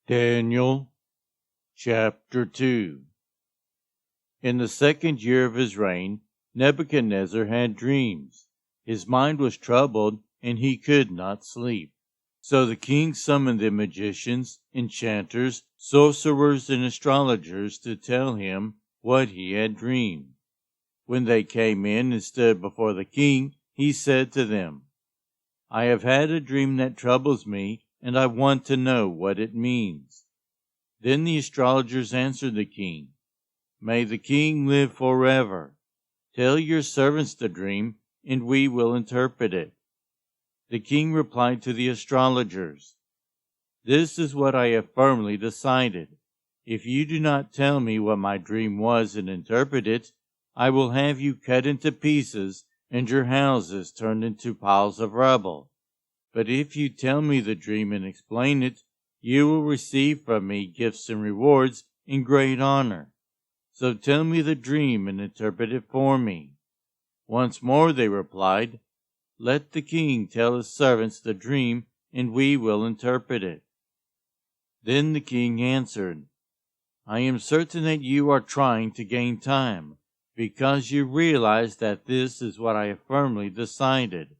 Daniel chapter 2. In the 2nd year of his reign, Nebuchadnezzar had dreams. His mind was troubled, and he could not sleep. So the king summoned the magicians, enchanters, sorcerers, and astrologers to tell him what he had dreamed. When they came in and stood before the king, he said to them, "I have had a dream that troubles me, and I want to know what it means." Then the astrologers answered the king, "May the king live forever. Tell your servants the dream, and we will interpret it." The king replied to the astrologers, "This is what I have firmly decided. If you do not tell me what my dream was and interpret it, I will have you cut into pieces and your houses turned into piles of rubble. But if you tell me the dream and explain it, you will receive from me gifts and rewards in great honor. So tell me the dream and interpret it for me." Once more they replied, "Let the king tell his servants the dream, and we will interpret it." Then the king answered, "I am certain that you are trying to gain time, because you realize that this is what I have firmly decided.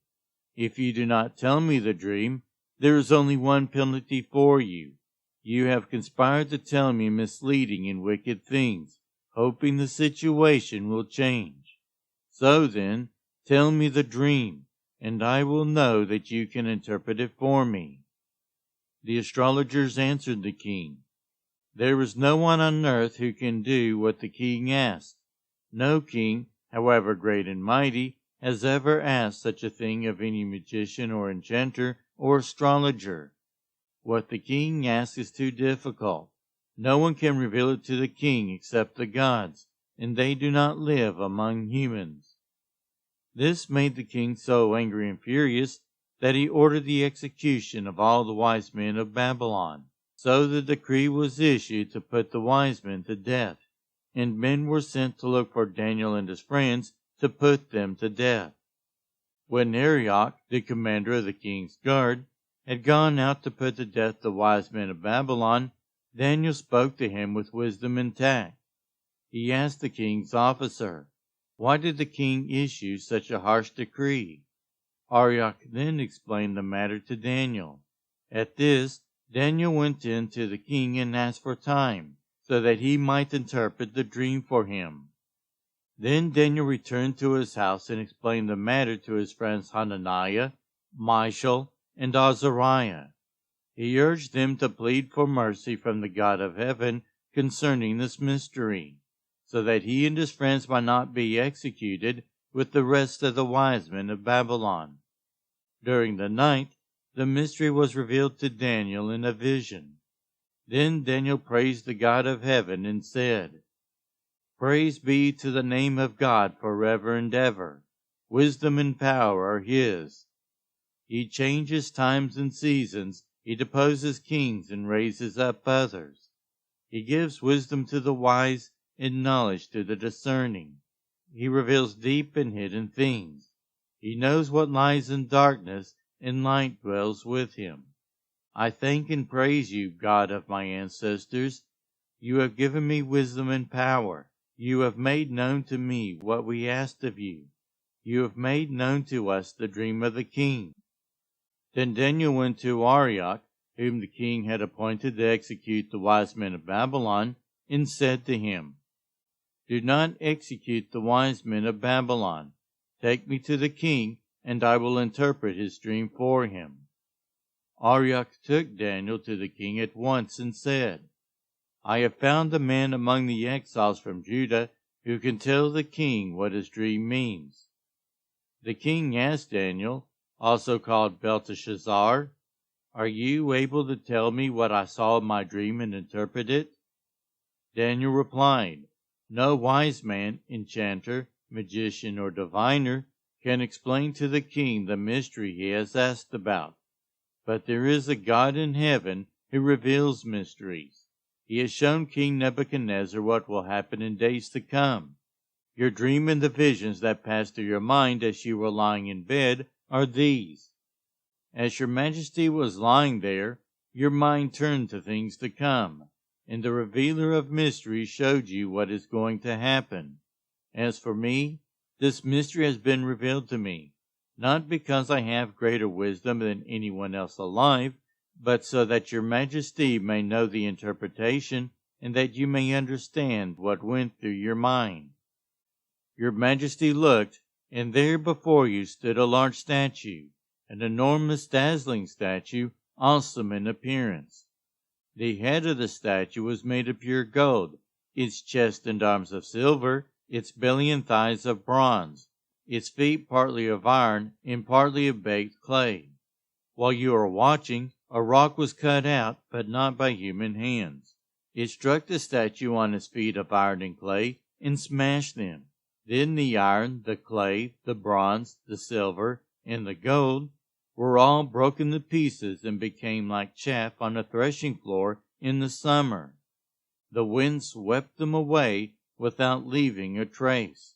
If you do not tell me the dream, there is only one penalty for you. You have conspired to tell me misleading and wicked things, hoping the situation will change. So then, tell me the dream, and I will know that you can interpret it for me." The astrologers answered the king, "There is no one on earth who can do what the king asked. No king, however great and mighty, has ever asked such a thing of any magician or enchanter or astrologer. What the king asks is too difficult. No one can reveal it to the king except the gods, and they do not live among humans." This made the king so angry and furious that he ordered the execution of all the wise men of Babylon. So the decree was issued to put the wise men to death, and men were sent to look for Daniel and his friends to put them to death. When Arioch, the commander of the king's guard, had gone out to put to death the wise men of Babylon, Daniel spoke to him with wisdom and tact. He asked the king's officer, "Why did the king issue such a harsh decree?" Arioch then explained the matter to Daniel. At this, Daniel went in to the king and asked for time, so that he might interpret the dream for him. Then Daniel returned to his house and explained the matter to his friends Hananiah, Mishael, and Azariah. He urged them to plead for mercy from the God of heaven concerning this mystery, so that he and his friends might not be executed with the rest of the wise men of Babylon. During the night, the mystery was revealed to Daniel in a vision. Then Daniel praised the God of heaven and said, "Praise be to the name of God forever and ever. Wisdom and power are his. He changes times and seasons. He deposes kings and raises up others. He gives wisdom to the wise and knowledge to the discerning. He reveals deep and hidden things. He knows what lies in darkness, and light dwells with him. I thank and praise you, God of my ancestors. You have given me wisdom and power. You have made known to me what we asked of you. You have made known to us the dream of the king." Then Daniel went to Arioch, whom the king had appointed to execute the wise men of Babylon, and said to him, "Do not execute the wise men of Babylon. Take me to the king, and I will interpret his dream for him." Arioch took Daniel to the king at once and said, "I have found a man among the exiles from Judah who can tell the king what his dream means." The king asked Daniel, also called Belteshazzar, "Are you able to tell me what I saw in my dream and interpret it?" Daniel replied, "No wise man, enchanter, magician, or diviner can explain to the king the mystery he has asked about. But there is a God in heaven who reveals mysteries. He has shown King Nebuchadnezzar what will happen in days to come. Your dream and the visions that passed through your mind as you were lying in bed are these. As your majesty was lying there, your mind turned to things to come, and the revealer of mysteries showed you what is going to happen. As for me, this mystery has been revealed to me, not because I have greater wisdom than anyone else alive, but so that your majesty may know the interpretation, and that you may understand what went through your mind. Your majesty looked, and there before you stood a large statue, an enormous dazzling statue, awesome in appearance. The head of the statue was made of pure gold, its chest and arms of silver, its belly and thighs of bronze, its feet partly of iron and partly of baked clay. While you were watching, a rock was cut out, but not by human hands. It struck the statue on its feet of iron and clay and smashed them. Then the iron, the clay, the bronze, the silver, and the gold were all broken to pieces and became like chaff on a threshing floor in the summer. The wind swept them away without leaving a trace.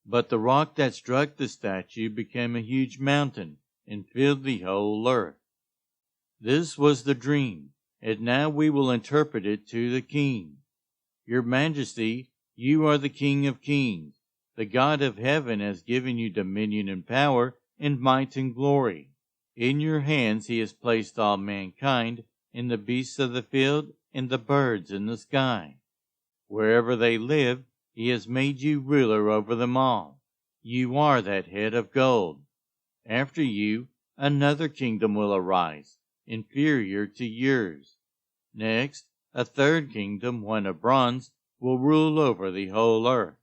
But the rock that struck the statue became a huge mountain and filled the whole earth. This was the dream, and now we will interpret it to the king. Your majesty, you are the King of Kings. The God of heaven has given you dominion and power and might and glory. In your hands he has placed all mankind, and the beasts of the field, and the birds in the sky. Wherever they live, he has made you ruler over them all. You are that head of gold. After you, another kingdom will arise, inferior to yours. Next, a third kingdom, one of bronze, will rule over the whole earth.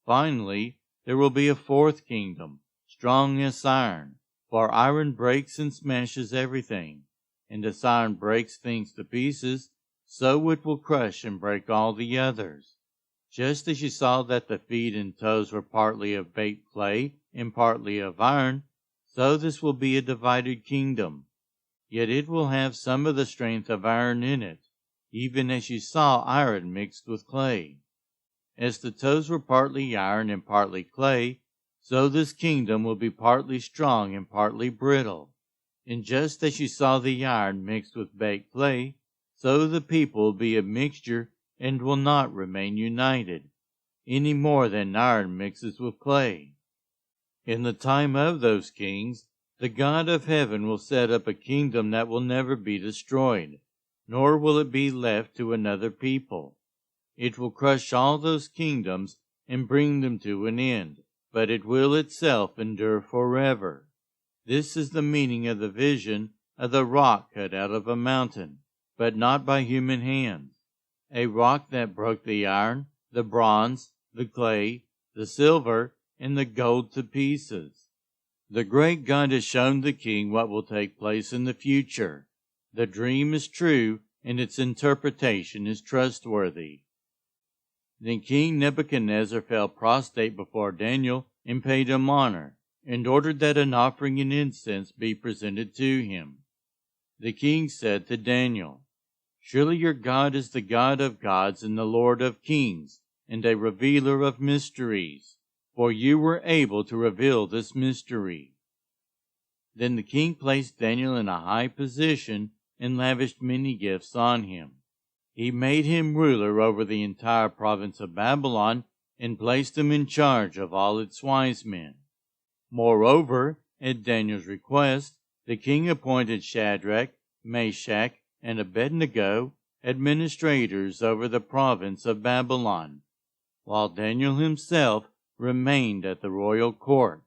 Finally, there will be a fourth kingdom, strong as iron, for iron breaks and smashes everything, and as iron breaks things to pieces, so it will crush and break all the others. Just as you saw that the feet and toes were partly of baked clay and partly of iron, so this will be a divided kingdom. Yet it will have some of the strength of iron in it, even as you saw iron mixed with clay. As the toes were partly iron and partly clay, so this kingdom will be partly strong and partly brittle. And just as you saw the iron mixed with baked clay, so the people will be a mixture and will not remain united, any more than iron mixes with clay. In the time of those kings, the God of heaven will set up a kingdom that will never be destroyed, nor will it be left to another people. It will crush all those kingdoms and bring them to an end, but it will itself endure forever. This is the meaning of the vision of the rock cut out of a mountain, but not by human hands, a rock that broke the iron, the bronze, the clay, the silver, and the gold to pieces. The great God has shown the king what will take place in the future. The dream is true, and its interpretation is trustworthy. Then King Nebuchadnezzar fell prostrate before Daniel and paid him honor, and ordered that an offering and incense be presented to him. The king said to Daniel, "Surely your God is the God of gods and the Lord of kings, and a revealer of mysteries, for you were able to reveal this mystery." Then the king placed Daniel in a high position and lavished many gifts on him. He made him ruler over the entire province of Babylon and placed him in charge of all its wise men. Moreover, at Daniel's request, the king appointed Shadrach, Meshach, and Abednego administrators over the province of Babylon, while Daniel himself remained at the royal court.